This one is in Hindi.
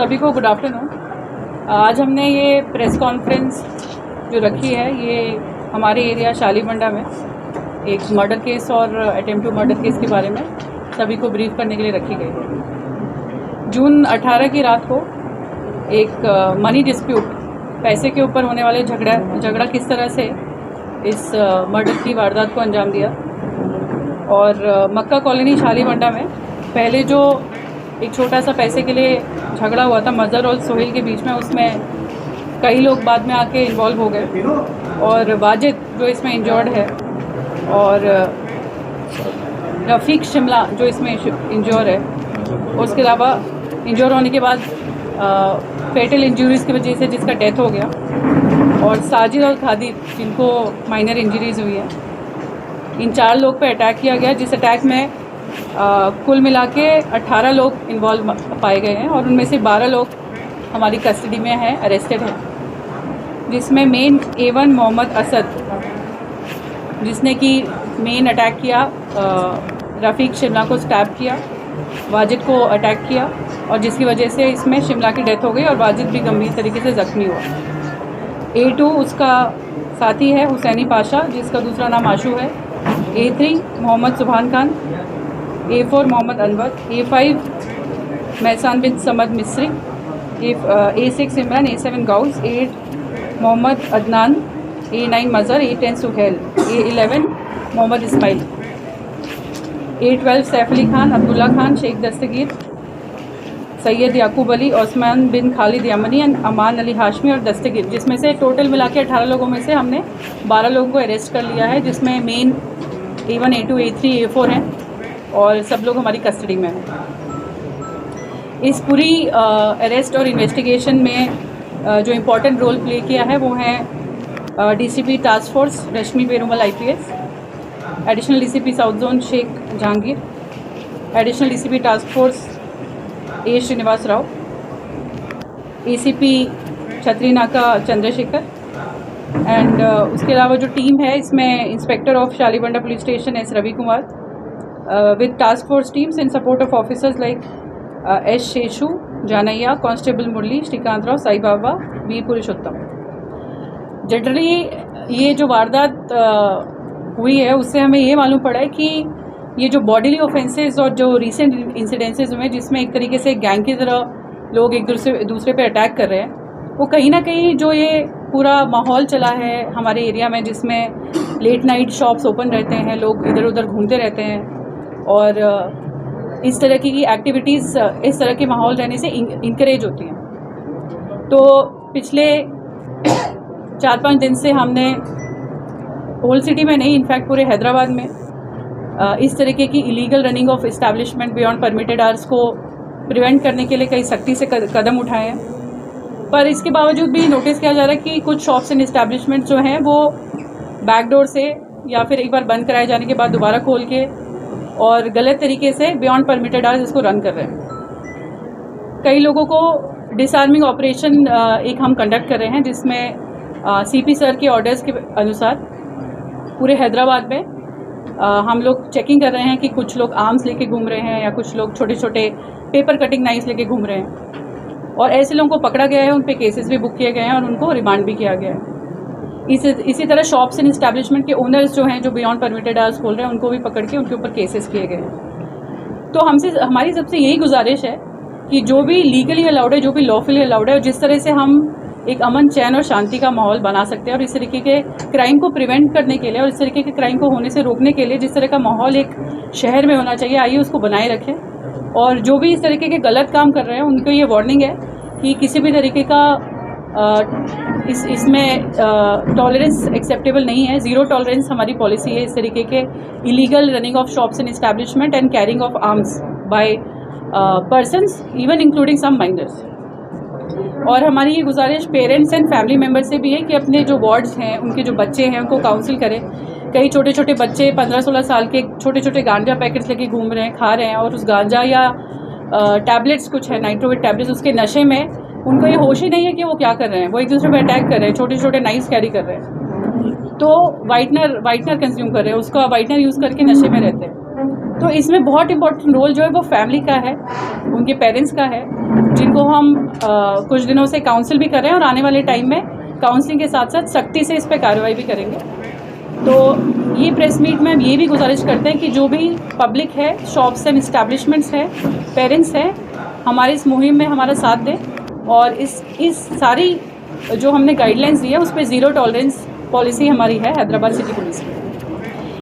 सभी को गुड आफ्टरनून। आज हमने ये प्रेस कॉन्फ्रेंस जो रखी है ये हमारे एरिया शालीबंडा में एक मर्डर केस और अटेम्प्ट टू मर्डर केस के बारे में सभी को ब्रीफ करने के लिए रखी गई है। जून 18 की रात को एक मनी डिस्प्यूट, पैसे के ऊपर होने वाले झगड़ा किस तरह से इस मर्डर की वारदात को अंजाम दिया। और मक्का कॉलोनी शालीबंडा में पहले जो एक छोटा सा पैसे के लिए झगड़ा हुआ था मज़र और सोहेल के बीच में, उसमें कई लोग बाद में आके इन्वॉल्व हो गए और वाजिद जो इसमें इंजर्ड है और रफ़ीक शिमला जो इसमें इंजर है, उसके अलावा इंजर होने के बाद फेटल इंजरीज़ की वजह से जिसका डेथ हो गया, और साजिद और खादिर जिनको माइनर इंजरीज़ हुई है। इन 4 लोग पे अटैक किया गया, जिस अटैक में कुल मिला के 18 लोग इन्वॉल्व पाए गए हैं और उनमें से 12 लोग हमारी कस्टडी में हैं, अरेस्टेड हैं, जिसमें मेन A1 मोहम्मद असद जिसने कि मेन अटैक किया, रफ़ीक शिमला को स्टैब किया, वाजिद को अटैक किया और जिसकी वजह से इसमें शिमला की डेथ हो गई और वाजिद भी गंभीर तरीके से ज़ख्मी हुआ। A2 उसका साथी है हुसैनी पाशा जिसका दूसरा नाम आशू है। A3 मोहम्मद सुभान खान, A4 मोहम्मद अनवर, A5 महसान बिन Samad Misri, A6 Imran, A7 Ghous, A8 Mohammed Adnan, A9 Mazhar, A10 Suhail, A11 Mohammed Ismail, A12 Saif Ali Khan, Abdullah Khan, Shaikh Dastagir, Syed Yakub Ali, Osman bin Khalid Yemeni, Aman Ali Hashmi और दस्तगीर, जिसमें से टोटल मिला के 18 लोगों में से हमने 12 लोगों को अरेस्ट कर लिया है, जिसमें main A1, A2, A3, A4 हैं और सब लोग हमारी कस्टडी में हैं। इस पूरी अरेस्ट और इन्वेस्टिगेशन में जो इम्पोर्टेंट रोल प्ले किया है वो है DCP task force Rashmi Perumal IPS, additional DCP south zone Shaikh Jahangir, additional DCP task force A Srinivas Rao, ACP Chatrinaka Chandrasekhar and उसके अलावा जो टीम है इसमें inspector of Shalibanda police station S Ravi Kumar with task force teams in support of officers like S Seshu Janaiah, constable Murali, Srikanth Rao, Sai Baba, V Purushottam. Generally ये जो वारदात हुई है उससे हमें ये मालूम पड़ा है कि ये जो बॉडीली ऑफेंसेस और जो रिसेंट इंसिडेंसेस हुए जिसमें एक तरीके से गैंग की तरह लोग एक दूसरे पे अटैक कर रहे हैं, वो कहीं ना कहीं जो ये पूरा माहौल चला है हमारे एरिया में जिसमें लेट नाइट शॉप्स ओपन रहते हैं, लोग इधर उधर घूमते रहते हैं और इस तरह की एक्टिविटीज़ इस तरह के माहौल रहने से इंकरेज होती हैं। तो पिछले 4-5 दिन से हमने होल सिटी में नहीं, इनफैक्ट पूरे हैदराबाद में इस तरीके की illegal running of establishment beyond permitted hours को प्रिवेंट करने के लिए कई सख्ती से कदम उठाए हैं। पर इसके बावजूद भी नोटिस किया जा रहा है कि कुछ शॉप्स एंड इस्टेब्लिशमेंट जो हैं वो बैकडोर से या फिर एक बार बंद कराए जाने के बाद दोबारा खोल के और गलत तरीके से बियॉन्ड परमिटेड आवर्स इसको रन कर रहे हैं। कई लोगों को डिसआर्मिंग ऑपरेशन एक हम कंडक्ट कर रहे हैं जिसमें CP सर के ऑर्डर्स के अनुसार पूरे हैदराबाद में हम लोग चेकिंग कर रहे हैं कि कुछ लोग आर्म्स लेके घूम रहे हैं या कुछ लोग छोटे छोटे पेपर कटिंग नाइफ्स लेके घूम रहे हैं और ऐसे लोगों को पकड़ा गया है, उन पे केसेस भी बुक किए गए हैं और उनको रिमांड भी किया गया है। इसी तरह शॉप्स एंड इस्टेब्लिशमेंट के ओनर्स जो हैं जो बियॉन्ड परमिटेड आवर्स खोल रहे हैं उनको भी पकड़ के उनके ऊपर केसेस किए गए हैं। तो हमारी सबसे यही गुजारिश है कि जो भी लीगली अलाउड है, जो भी लॉफुली अलाउड है और जिस तरह से हम एक अमन चैन और शांति का माहौल बना सकते हैं और इस तरीके के क्राइम को प्रिवेंट करने के लिए और इस तरीके के क्राइम को होने से रोकने के लिए जिस तरह का माहौल एक शहर में होना चाहिए, आइए उसको बनाए रखें। और जो भी इस तरीके के गलत काम कर रहे हैं उनको ये वार्निंग है कि किसी भी तरीके का इसमें टॉलरेंस एक्सेप्टेबल नहीं है। ज़ीरो टॉलरेंस हमारी पॉलिसी है इस तरीके के illegal running of shops and establishment and carrying of arms by persons even including some minors. और हमारी ये गुजारिश पेरेंट्स एंड फैमिली मेम्बर से भी है कि अपने जो वार्ड्स हैं उनके जो बच्चे हैं उनको काउंसिल करें। कई छोटे छोटे बच्चे 15-16 साल के छोटे छोटे गांजा पैकेट्स लेके घूम रहे हैं, खा रहे हैं और उस गांजा या टैबलेट्स कुछ है नाइट्रोवेट टैबलेट्स, उसके नशे में उनको ये होश ही नहीं है कि वो क्या कर रहे हैं, वो एक दूसरे पर अटैक कर रहे हैं, छोटे छोटे नाइफ्स कैरी कर रहे हैं, तो वाइटनर कंज्यूम कर रहे हैं, उसका वाइटनर यूज़ करके नशे में रहते हैं। तो इसमें बहुत इंपॉर्टेंट रोल जो है वो फैमिली का है, उनके पेरेंट्स का है जिनको हम कुछ दिनों से काउंसिल भी कर रहे हैं और आने वाले टाइम में काउंसलिंग के साथ साथ सख्ती से इस पर कार्रवाई भी करेंगे। तो ये प्रेस मीट में हम ये भी गुजारिश करते हैं कि जो भी पब्लिक है, शॉप्स एंड इस्टेब्लिशमेंट्स है, पेरेंट्स हैं, हमारी इस मुहिम में हमारा साथ दें और इस सारी जो हमने गाइडलाइंस दी है उस पर ज़ीरो टॉलरेंस पॉलिसी हमारी है हैदराबाद सिटी पुलिस की।